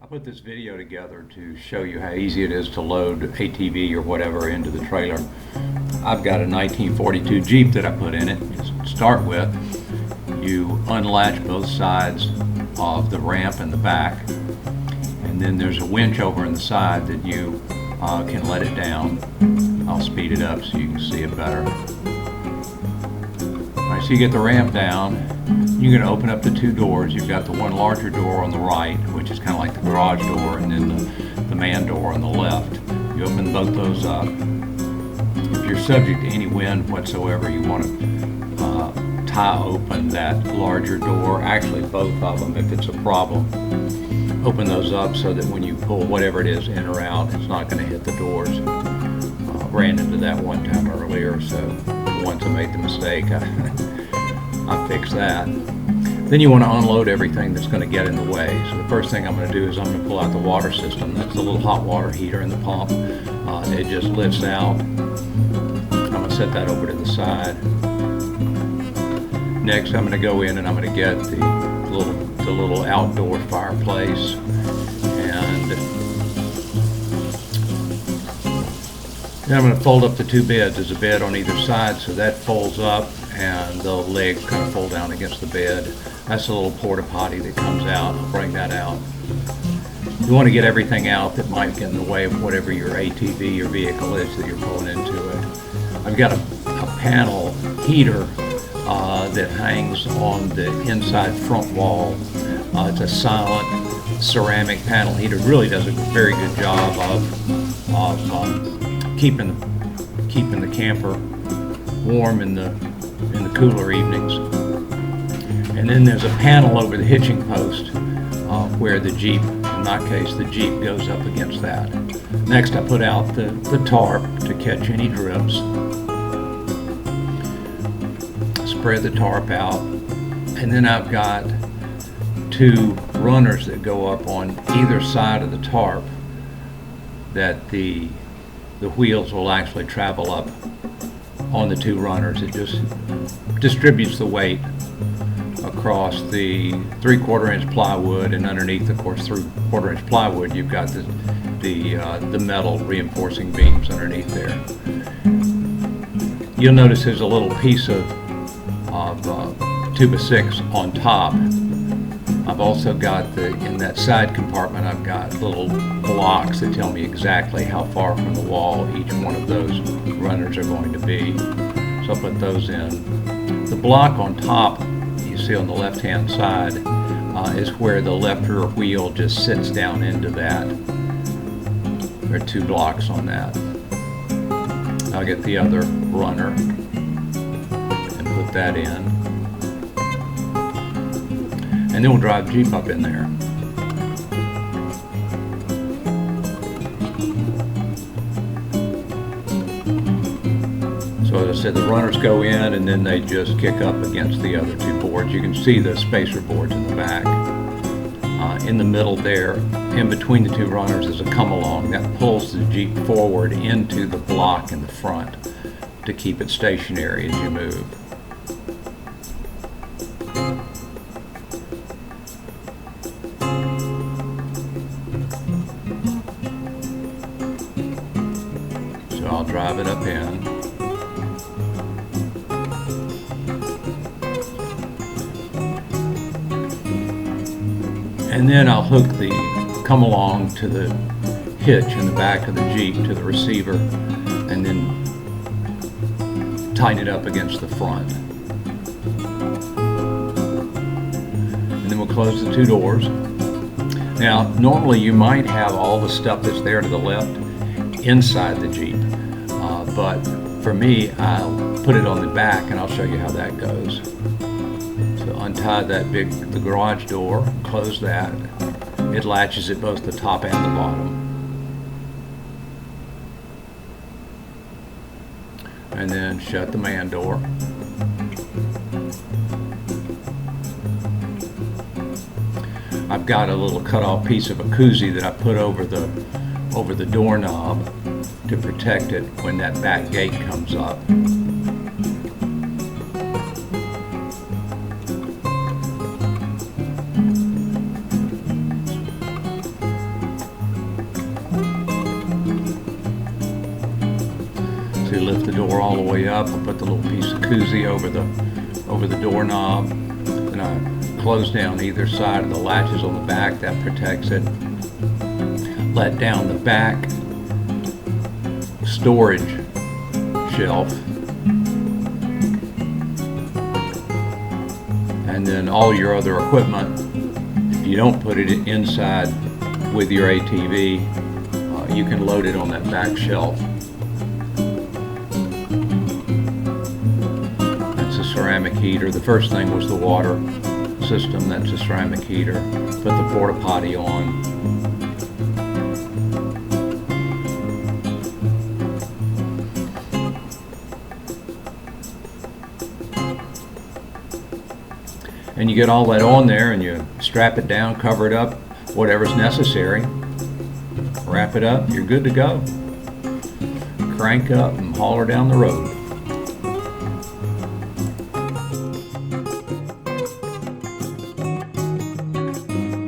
I put this video together to show you how easy it is to load ATV or whatever into the trailer. I've got a 1942 Jeep that I put in it. Just to start with, you unlatch both sides of the ramp in the back, and then there's a winch over in the side that you can let it down. I'll speed it up so you can see it better. Alright, so you get the ramp down. You're going to open up the two doors. You've got the one larger door on the right, which is kind of like the garage door, and then the man door on the left. You open both those up. If you're subject to any wind whatsoever, you want to tie open that larger door, actually both of them if it's a problem. Open those up so that when you pull whatever it is in or out, it's not going to hit the doors. Ran into that one time earlier, so once I made the mistake, I fixed that. Then you want to unload everything that's going to get in the way. So the first thing I'm going to do is I'm going to pull out the water system. That's the little hot water heater in the pump. It just lifts out. I'm going to set that over to the side. Next, I'm going to go in and I'm going to get the little outdoor fireplace, and then I'm going to fold up the two beds. There's a bed on either side, so that folds up and the legs kind of fold down against the bed. That's a little porta potty that comes out. I'll bring that out. You want to get everything out that might get in the way of whatever your ATV or vehicle is that you're pulling into it. I've got a panel heater that hangs on the inside front wall. It's a silent ceramic panel heater. It really does a very good job of keeping the camper warm in the cooler evenings. And then there's a panel over the hitching post where the Jeep, in my case, the Jeep goes up against that. Next, I put out the tarp to catch any drips. Spread the tarp out, and then I've got two runners that go up on either side of the tarp that the wheels will actually travel up on the two runners. It just distributes the weight across the 3/4 inch plywood, and underneath, of course, 3/4 inch plywood, you've got the metal reinforcing beams underneath there. You'll notice there's a little piece of 2x6 on top. I've also got in that side compartment, I've got little blocks that tell me exactly how far from the wall each one of those runners are going to be. So I'll put those in. The block on top, you see on the left-hand side, is where the left rear wheel just sits down into that. There are two blocks on that. I'll get the other runner and put that in. And then we'll drive the Jeep up in there. So as I said, the runners go in and then they just kick up against the other two boards. You can see the spacer boards in the back. In the middle there, in between the two runners, is a come-along that pulls the Jeep forward into the block in the front to keep it stationary as you move. So I'll drive it up in. And then I'll hook the come-along to the hitch in the back of the Jeep to the receiver, and then tighten it up against the front. And then we'll close the two doors. Now, normally you might have all the stuff that's there to the left inside the Jeep, but for me, I'll put it on the back, and I'll show you how that goes. So untie the garage door, close that. It latches at both the top and the bottom. And then shut the man door. I've got a little cut-off piece of a koozie that I put over the doorknob to protect it when that back gate comes up. to lift the door all the way up. I put the little piece of koozie over the doorknob, and I close down either side of the latches on the back. That protects it. Let down the back storage shelf, and then all your other equipment, if you don't put it inside with your ATV, you can load it on that back shelf. That's a ceramic heater. The first thing was the water system. That's a ceramic heater. Put the porta potty on. And you get all that on there, and you strap it down, cover it up, whatever's necessary. Wrap it up, you're good to go. Crank up and haul her down the road.